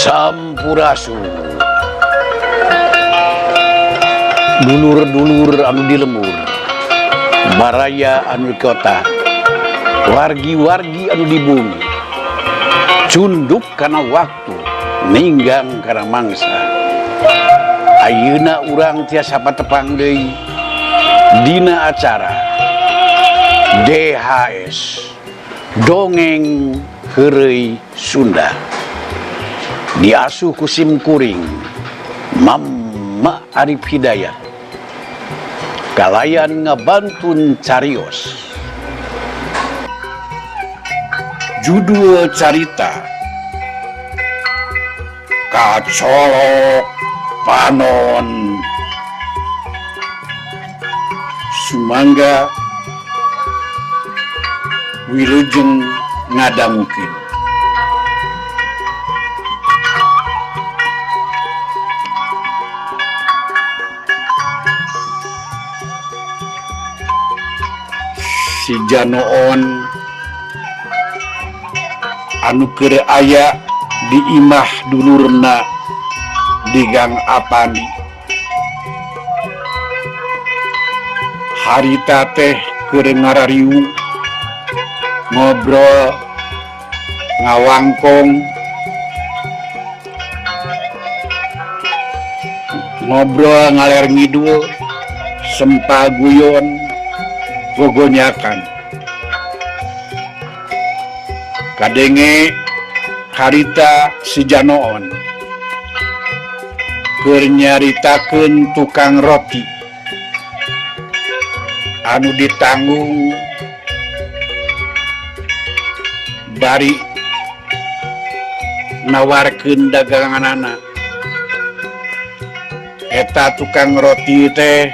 Sampurasun dulur-dulur anu di lemur, baraya anu di kota, wargi-wargi anu di bumi, cunduk karena waktu, ninggang karena mangsa. Ayeuna urang tiasa patepang deui dina acara DHS Dongeng Heureuy Sunda, diasuh ku Sim Kuring Mama Arif Hidayat, kalayan ngabantun carios. Judul carita Kacolok Panon. Sumangga wilujeng ngadamukeun. Si Janoon anu keur aya di imah dulurna di Gang Apani, harita teh keur ngarariung ngobrol ngawangkong, ngobrol ngaler ngidul, sempaguyon gogonyakan. Kadenge harita si Janoon keur nyaritakeun tukang roti anu ditanggung bari nawarkeun daganganana. Eta tukang roti teh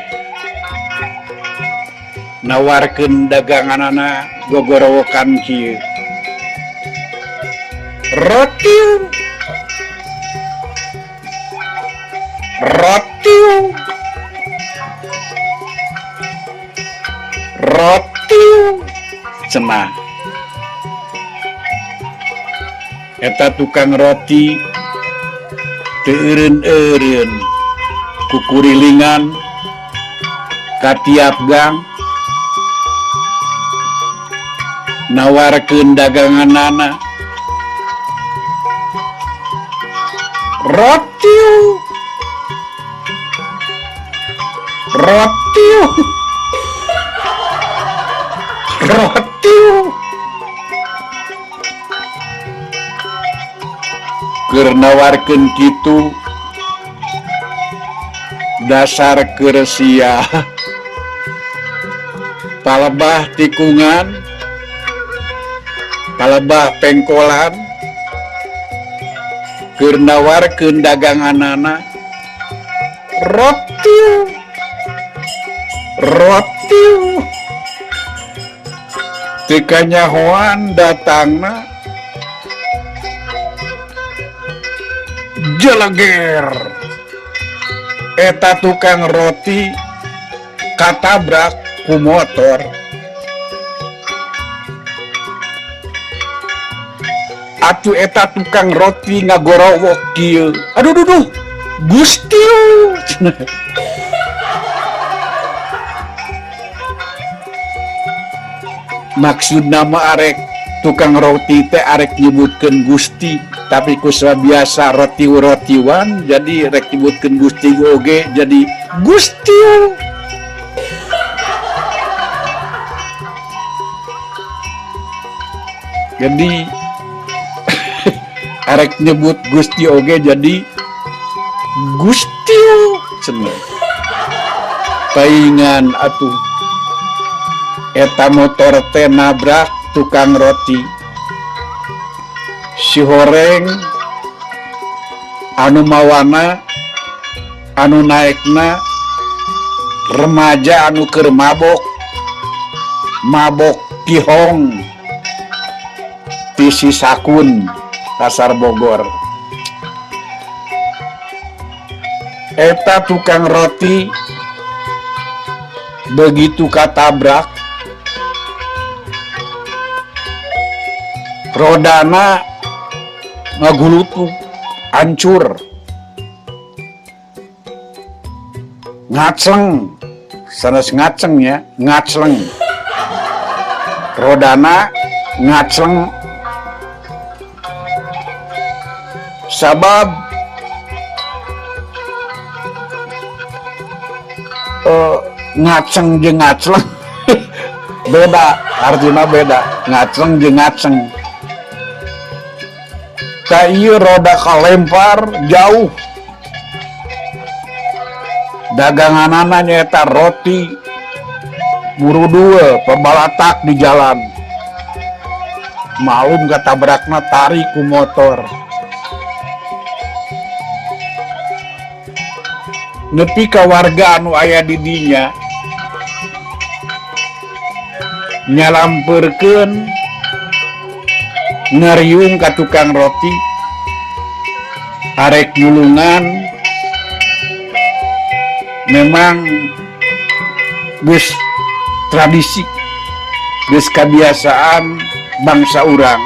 nawarkeun daganganana gogorowokan kieu. Rotiu, rotiu, rotiu, cenah. Eta tukang roti teu eureun-eureun kukurilingan ka tiap gang nawarkeun daganganana. Rotiu, rotiu, rotiu, keur nawarkeun kitu dasar keur sia. Palebah tikungan, palebah pengkolan, keur nawarkeun daganganana. Rotiu, rotiu, teu kanyahoan datangna jeleger. Eta tukang roti katabrak ku motor. Atuh eta tukang roti ngagorowok kieu. Aduh duh, Gusti. Maksudna mah arek tukang roti teh arek nyebutkeun Gusti, tapi ku biasa rotiu-rotiwan jadi rek nyebutkeun Gusti oge jadi Gusti. Jadi arek nyebut Gusti oge jadi Gusti cenah. Paingan atuh eta motor teh nabrak tukang roti. Si horeng anu mawana anu naekna remaja anu keur mabok kihong ti Sakun Pasar Bogor. Eta tukang roti begitu katabrak rodana ngagulutuk hancur, ngacleng, sanes ngacengnya, ngacleng, rodana ngacleng, sabab ngaceng jeung ngacleng beda, artinya beda, ngacleng jeung ngaceng. Ka ieu roda kalempar jauh, daganganana nyaeta roti buru dua pabalatak di jalan, malum katabrakna tarik ku motor. Nepi ka warga anu aya di dinya nyalampeurkeun ngariung ka tukang roti arek nyulungan. Memang geus tradisi, geus kebiasaan bangsa urang,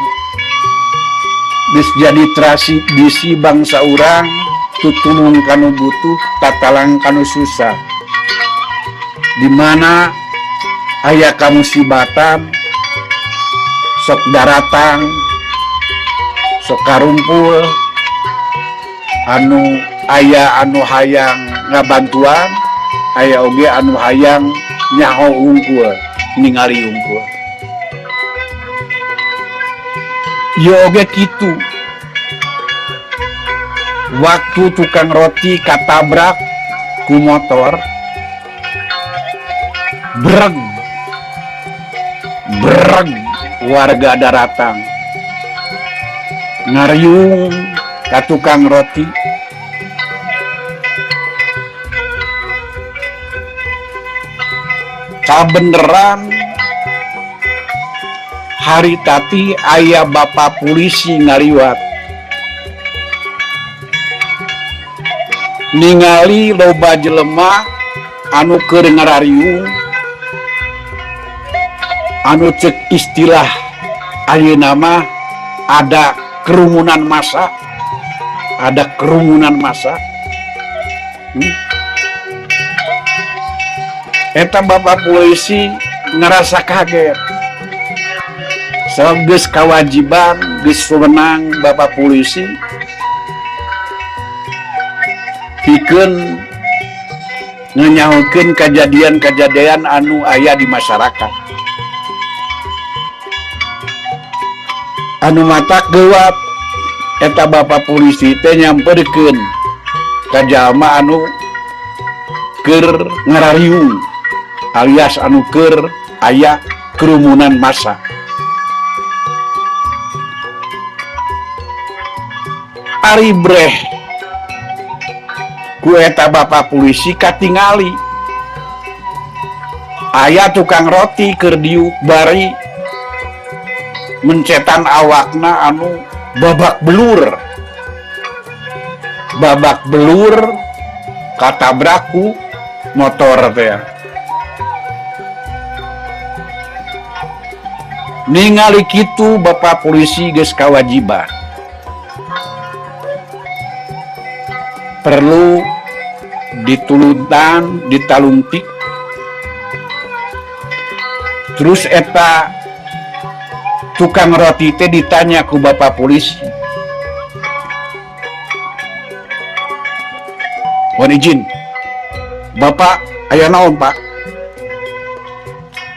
geus jadi tradisi bangsa urang, tutulun kanu butuh, tatalang kanu susah. Dimana aya kamusibatan, sok daratang, sok karumpul, anu aya anu hayang ngabantuan, aya oge anu hayang nyaho unggul, ningali unggul. Ieu oge kitu. Waktu tukang roti katabrak ku motor, breg warga daratang ngariung ka tukang roti. Kabeneran hari tati aya bapak polisi ngaliwat, ningali loba jelema anu keur ngarariung, anu cek istilah ayeuna mah ada kerumunan massa, Eta bapak polisi ngerasa kaget, sebab geus kawajiban, geus wewenang bapak polisi pikeun nganyahokeun kejadian-kejadian anu aya di masyarakat. Anu mata gewat, eta bapak polisi teh nyamperkeun ka jalma anu keur ngarariung, alias anu keur aya kerumunan massa. Ari breh ku eta bapak polisi katingali aya tukang roti keur diuk bari mencetan awakna anu babak belur katabrak ku motor teh. Ningali kitu bapak polisi geus kawajiban, perlu dituluntan, ditalungtik. Terus eta tukang roti teh ditanya ku bapak polisi, mohon izin bapak aya naon pak?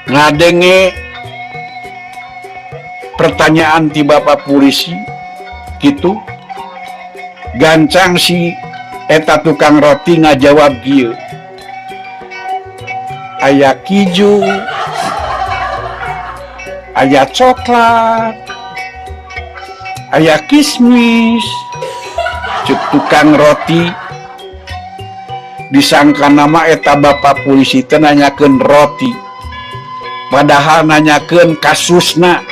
Ngadenge pertanyaan ti bapak polisi gitu, gancang si eta tukang roti ngajawab kieu, aya kiju, aya coklat, aya kismis. Cuk tukang roti disangka nama eta bapak polisi teh nanyakeun roti, padahal nanyakeun kasusna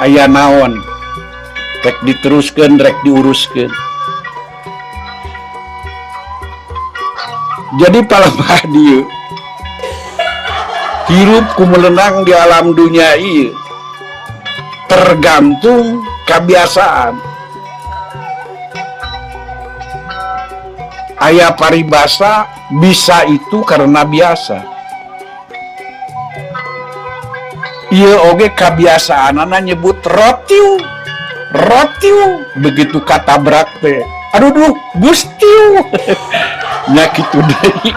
aya naon, rek diteruskeun, rek diuruskeun. Jadi palembah dieu hirup kumelenang di alam dunia ieu tergantung kebiasaan. aya paribasa bisa itu karena biasa. Ieu oge kabiasaanana nyebut rotiu. Rotiu begitu katabrak teh. Aduh Gustiu. Nya kitu deui.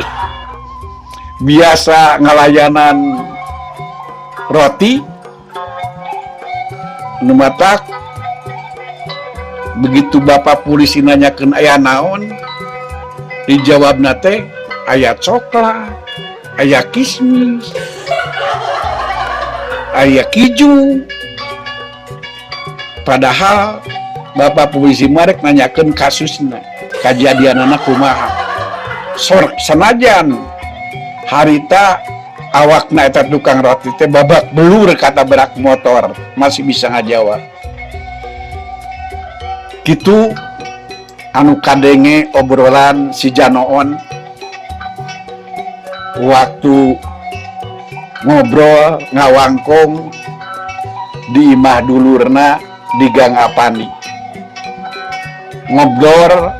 Biasa ngalayanan roti nu matak begitu bapak polisi nanyakeun aya naon dijawabna teh aya coklat, aya kismis, aya kiju. Padahal bapak polisi marek nanyakeun kasusna, kajadianana kumaha. Sanajan harita awakna eta tukang roti teh babak belur kata berak motor, masih bisa ngajawab. Kitu anu kadenge obrolan si Janoon waktu ngobrol ngawangkong di imah dulurna di Gang Apani. Ngobrol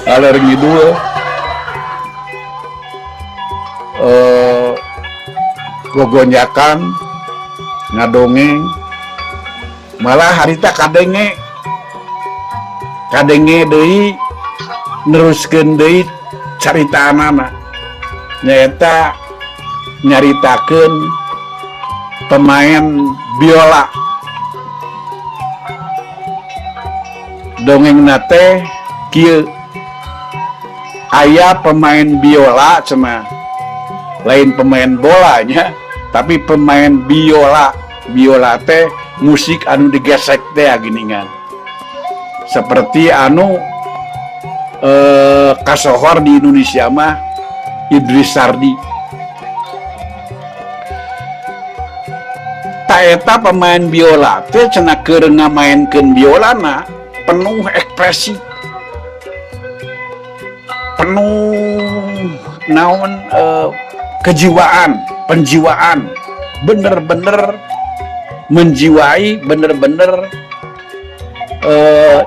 alur ngidul gogonjakan ngadongeng, malah harita kadenge deui neruskeun deui caritaanana nyaeta nyaritakeun pemain biola. Dongeng nate kieu, aya pemain biola cenah, lain pemain bolanya tapi pemain biola. Biola teh musik anu digesek teh geuningan, seperti anu kasohor di Indonesia mah Idris Sardi. Ta eta pemain biola teh cenah keur ngamainkeun biolana penuh ekspresi, penuh naon kejiwaan, penjiwaan, bener-bener menjiwai, bener-bener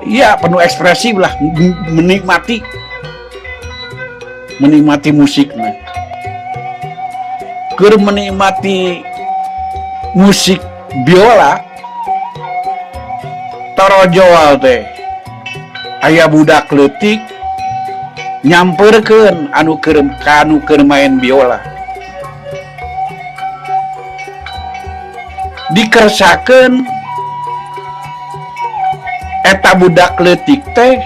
ya penuh ekspresi lah, menikmati musiknya. Keur menikmati musik biola torojowal teh aya budak leutik nyamperkeun anu keur main biola, dikersakeun eta budak leutik teh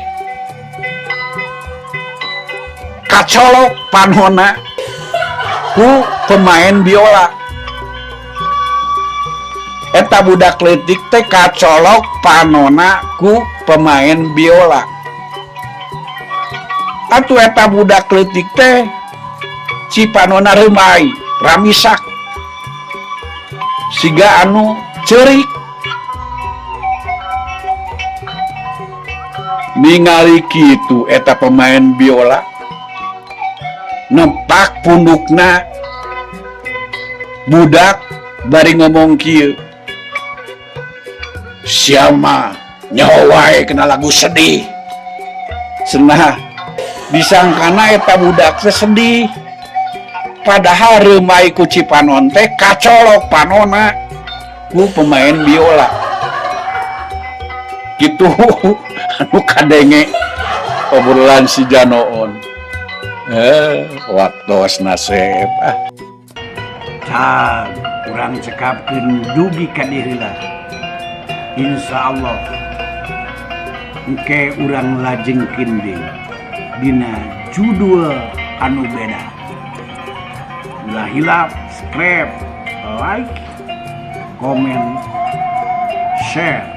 kacolok panona ku pemain biola. Eta budak leutik teh kacolok panona ku pemain biola. Atuh eta budak leutik teh si panona reumai ramisak siga anu ceurik. Ningali kitu eta pemain biola nempak pundukna budak bari ngomong kieu, siama nyawae kena lagu sedih. Cenah disangkana eta budak teh sedih, padahal reumai ku Cipanon teh kacolok panona ku pemain biola. Gitu anu kadenge obrolan si Janoon. Waktu nasib Cag urang cekapkeun dugi ka diri lah. Insyaallah engke urang lajengkeun deui dina judul anu beda. Ulah hilap, subscribe, like, comment, share.